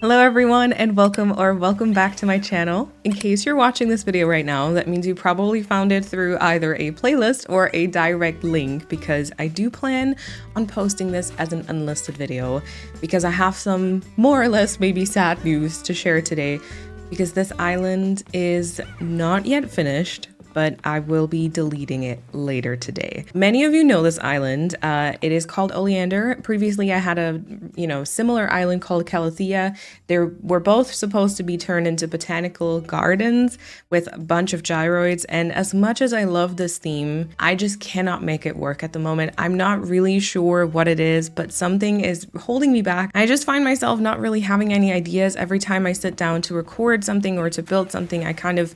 Hello everyone and welcome back to my channel. In case you're watching this video right now, that means you probably found it through either a playlist or a direct link, because I do plan on posting this as an unlisted video because I have some more or less maybe sad news to share today, because this island is not yet finished, but I will be deleting it later today. Many of you know this island. It is called Oleander. Previously, I had a similar island called Calathea. They were both supposed to be turned into botanical gardens with a bunch of gyroids. And as much as I love this theme, I just cannot make it work at the moment. I'm not really sure what it is, but something is holding me back. I just find myself not really having any ideas every time I sit down to record something or to build something. I kind of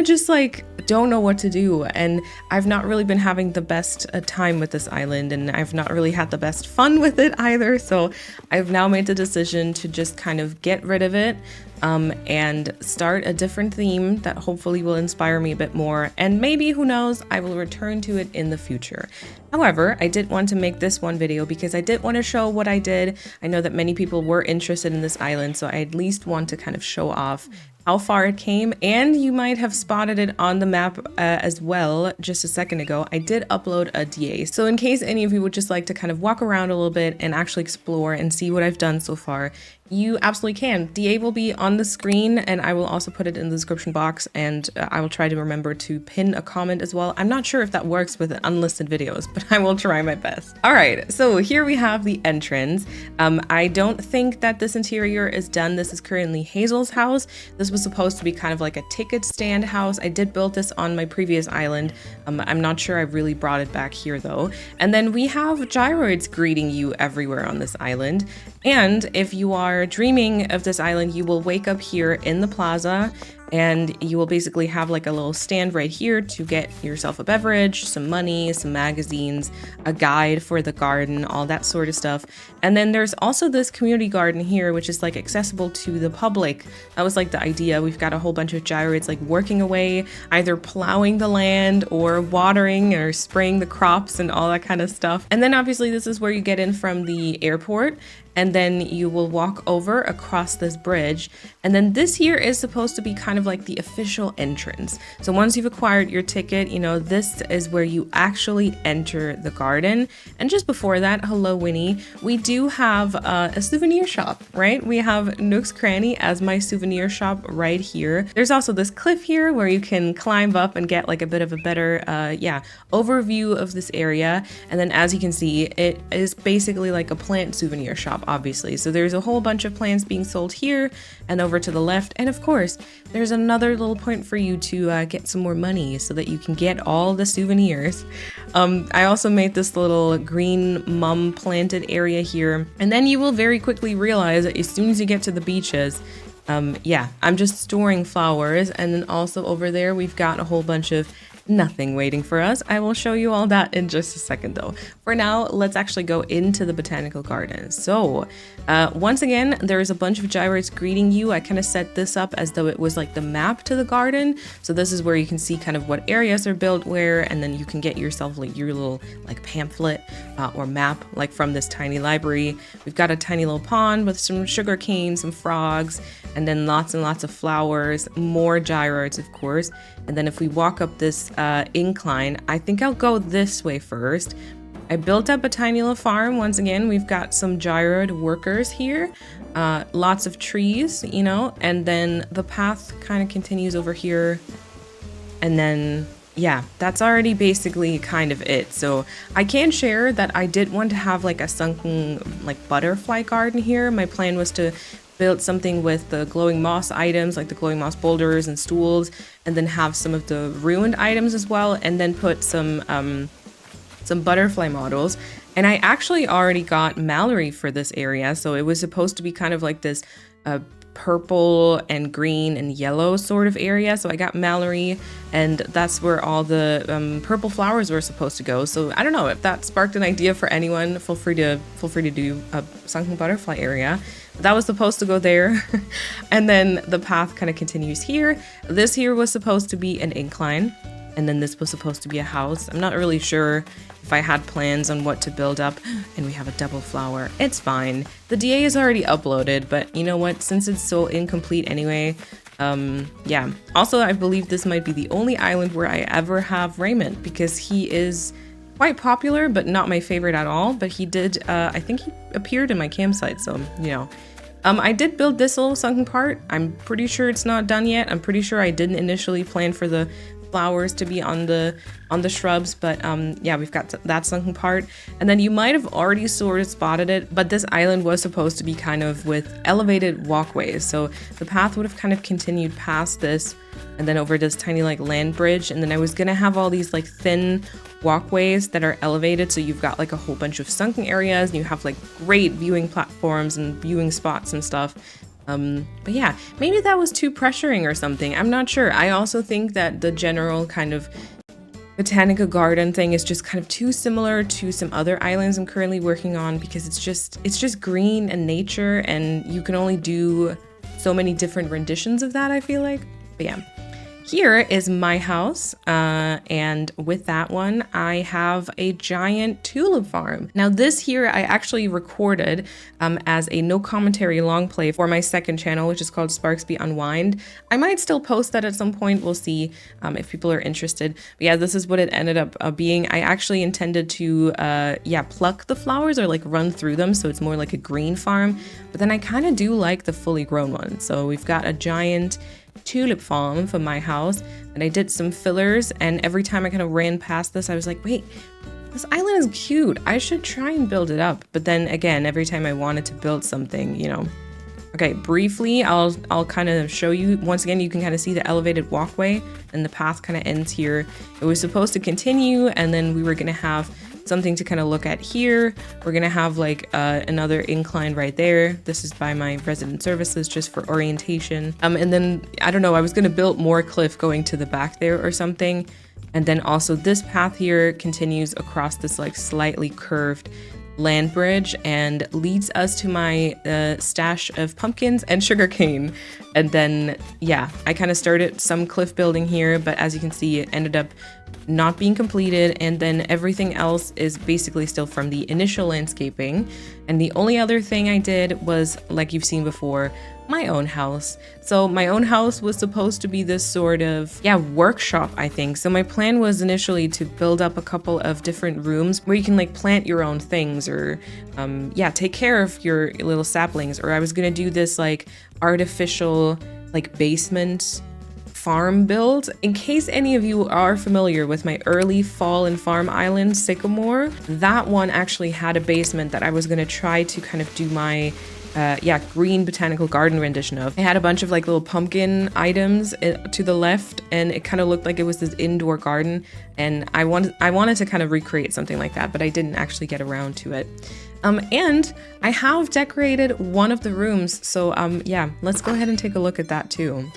just like don't know what to do, and I've not really been having the best time with this island, and I've not really had the best fun with it either. So I've now made the decision to just kind of get rid of it and start a different theme that hopefully will inspire me a bit more, and maybe, who knows, I will return to it in the future. However, I did want to make this one video because I did want to show what I did. I know that many people were interested in this island, so I at least want to kind of show off how far it came. And you might have spotted it on the map as well just a second ago. I did upload a DA, so in case any of you would just like to kind of walk around a little bit and actually explore and see what I've done so far, you absolutely can. DA will be on the screen, and I will also put it in the description box, and I will try to remember to pin a comment as well. I'm not sure if that works with unlisted videos, but I will try my best. All right, so here we have the entrance. I don't think that this interior is done. This is currently Hazel's house. This was supposed to be kind of like a ticket stand house. I did build this on my previous island. I'm not sure I really brought it back here though. And then we have gyroids greeting you everywhere on this island. And if you are dreaming of this island, you will wake up here in the plaza, and you will basically have like a little stand right here to get yourself a beverage, some money, some magazines, a guide for the garden, all that sort of stuff. And then there's also this community garden here, which is like accessible to the public. That was like the idea. We've got a whole bunch of gyroids like working away, either plowing the land or watering or spraying the crops and all that kind of stuff. And then obviously this is where you get in from the airport, and then you will walk over across this bridge. And then this here is supposed to be kind of like the official entrance. So once you've acquired your ticket, this is where you actually enter the garden. And just before that, hello Winnie, we do have a souvenir shop, right? We have Nook's Cranny as my souvenir shop right here. There's also this cliff here where you can climb up and get like a bit of a better overview of this area. And then as you can see, it is basically like a plant souvenir shop, obviously. So there's a whole bunch of plants being sold here and over to the left. And of course, there's another little point for you to get some more money so that you can get all the souvenirs. I also made this little green mum planted area here. And then you will very quickly realize that as soon as you get to the beaches, I'm just storing flowers. And then also over there, we've got a whole bunch of nothing waiting for us. I will show you all that in just a second though. For now, let's actually go into the botanical garden. So once again, there's a bunch of gyroids greeting you. I kind of set this up as though it was like the map to the garden. So this is where you can see kind of what areas are built where, and then you can get yourself like your little like pamphlet or map like from this tiny library. We've got a tiny little pond with some sugar cane, some frogs, and then lots and lots of flowers, more gyroids of course. And then if we walk up this incline, I think I'll go this way first. I built up a tiny little farm. Once again, we've got some gyroid workers here, lots of trees, and then the path kind of continues over here. And then, yeah, that's already basically kind of it. So I can share that I did want to have like a sunken like butterfly garden here. My plan was to build something with the glowing moss items, like the glowing moss boulders and stools, and then have some of the ruined items as well, and then put some butterfly models. And I actually already got Mallory for this area, so it was supposed to be kind of like this purple and green and yellow sort of area. So I got Mallory, and that's where all the purple flowers were supposed to go. So I don't know if that sparked an idea for anyone. Feel free to do a sunken butterfly area. That was supposed to go there. And then the path kind of continues here. This here was supposed to be an incline. and then this was supposed to be a house. I'm not really sure if I had plans on what to build up, and we have a double flower. It's fine. The DA is already uploaded, but you know what? Since it's so incomplete anyway, yeah. Also, I believe this might be the only island where I ever have Raymond, because he is quite popular, but not my favorite at all. But he did, I think he appeared in my campsite, so, you know. I did build this little sunken part. I'm pretty sure it's not done yet. I'm pretty sure I didn't initially plan for the flowers to be on the shrubs, but yeah, we've got that sunken part. And then you might have already sort of spotted it, but this island was supposed to be kind of with elevated walkways. So the path would have kind of continued past this and then over this tiny like land bridge. And then I was gonna have all these like thin walkways that are elevated. So you've got like a whole bunch of sunken areas and you have like great viewing platforms and viewing spots and stuff. But yeah, maybe that was too pressuring or something. I'm not sure. I also think that the general kind of botanical garden thing is just kind of too similar to some other islands I'm currently working on, because it's just green and nature, and you can only do so many different renditions of that, I feel like. But yeah. Here is my house, and with that one, I have a giant tulip farm. Now this here, I actually recorded as a no commentary long play for my second channel, which is called Sparksby Unwind. I might still post that at some point, we'll see if people are interested. But yeah, this is what it ended up being. I actually intended to, yeah, pluck the flowers or like run through them, so it's more like a green farm. But then I kind of do like the fully grown one. So we've got a giant tulip farm for my house, and I did some fillers, and every time I kind of ran past this, I was like, wait, this island is cute, I should try and build it up. But then again, every time I wanted to build something, you know. Okay, briefly, I'll kind of show you. Once again, you can kind of see the elevated walkway, and the path kind of ends here. It was supposed to continue, and then we were gonna have something to kind of look at here. We're gonna have like another incline right there. This is by my resident services, just for orientation. And then, I don't know, I was gonna build more cliff going to the back there or something. And then also this path here continues across this like slightly curved land bridge and leads us to my stash of pumpkins and sugarcane. And then, yeah, I kind of started some cliff building here, but as you can see, it ended up not being completed, and then everything else is basically still from the initial landscaping. And the only other thing I did was, like you've seen before, my own house. So my own house was supposed to be this sort of, yeah, workshop, I think. So my plan was initially to build up a couple of different rooms where you can like plant your own things, or yeah, take care of your little saplings. Or I was gonna do this like artificial like basement farm build. In case any of you are familiar with my early fall and farm island Sycamore, that one actually had a basement that I was gonna try to kind of do my yeah, green botanical garden rendition of. I had a bunch of like little pumpkin items to the left, and it kind of looked like it was this indoor garden, and I wanted to kind of recreate something like that, but I didn't actually get around to it. And I have decorated one of the rooms, so yeah, let's go ahead and take a look at that too.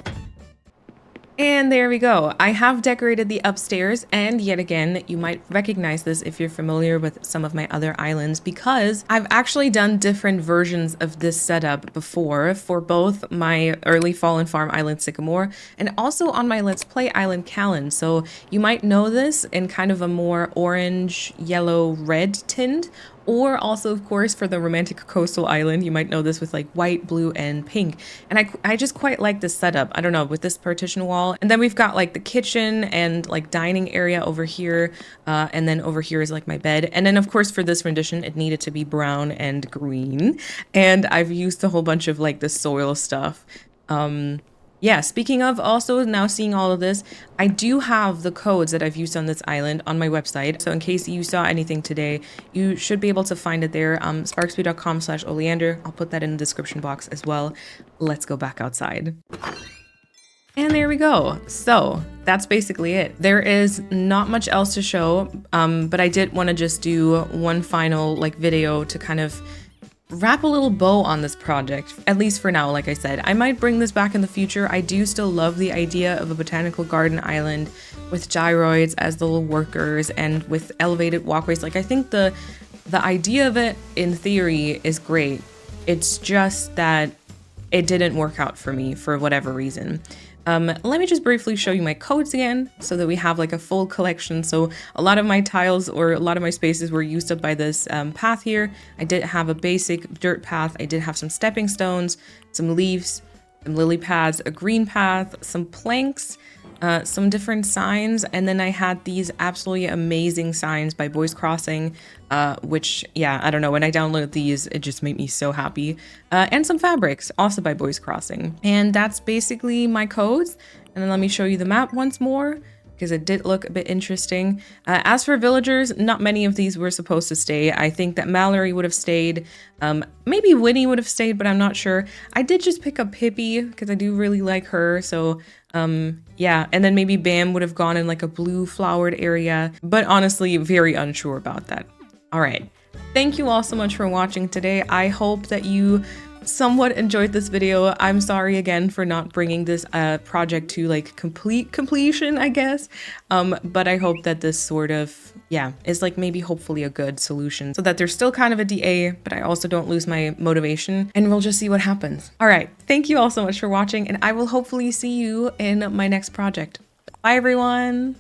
And there we go. I have decorated the upstairs, and yet again, you might recognize this if you're familiar with some of my other islands, because I've actually done different versions of this setup before for both my early fall and farm island Sycamore and also on my Let's Play island Callan. So you might know this in kind of a more orange, yellow, red tint. Or also, of course, for the romantic coastal island, you might know this with like white, blue, and pink. And I just quite like this setup. I don't know, with this partition wall. And then we've got like the kitchen and like dining area over here. And then over here is like my bed. And then, of course, for this rendition, it needed to be brown and green. And I've used a whole bunch of like the soil stuff. Yeah, speaking of also now seeing all of this, I do have the codes that I've used on this island on my website. So in case you saw anything today, you should be able to find it there. Sparksby.com/Oleander. I'll put that in the description box as well. Let's go back outside. And there we go. So that's basically it. There is not much else to show, but I did want to just do one final like video to kind of wrap a little bow on this project, at least for now. Like I said, I might bring this back in the future. I do still love the idea of a botanical garden island with gyroids as the little workers and with elevated walkways. Like, I think the idea of it in theory is great. It's just that it didn't work out for me for whatever reason. Let me just briefly show you my codes again so that we have like a full collection. So a lot of my tiles or a lot of my spaces were used up by this path here. I did have a basic dirt path. I did have some stepping stones, some leaves, some lily pads, a green path, some planks, some different signs, and then I had these absolutely amazing signs by Boys Crossing, which, yeah, I don't know, when I downloaded these, it just made me so happy. And some fabrics, also by Boys Crossing. And that's basically my codes. And then let me show you the map once more, because it did look a bit interesting. As for villagers, not many of these were supposed to stay. I think that Mallory would have stayed. Maybe Winnie would have stayed, but I'm not sure. I did just pick up Pippi because I do really like her. So yeah, and then maybe Bam would have gone in like a blue flowered area, but honestly, very unsure about that. All right. Thank you all so much for watching today. I hope that you somewhat enjoyed this video. I'm sorry again for not bringing this project to like completion, I guess. But I hope that this sort of, yeah, is like maybe hopefully a good solution so that there's still kind of a DA, but I also don't lose my motivation, and we'll just see what happens. All right. Thank you all so much for watching, and I will hopefully see you in my next project. Bye, everyone.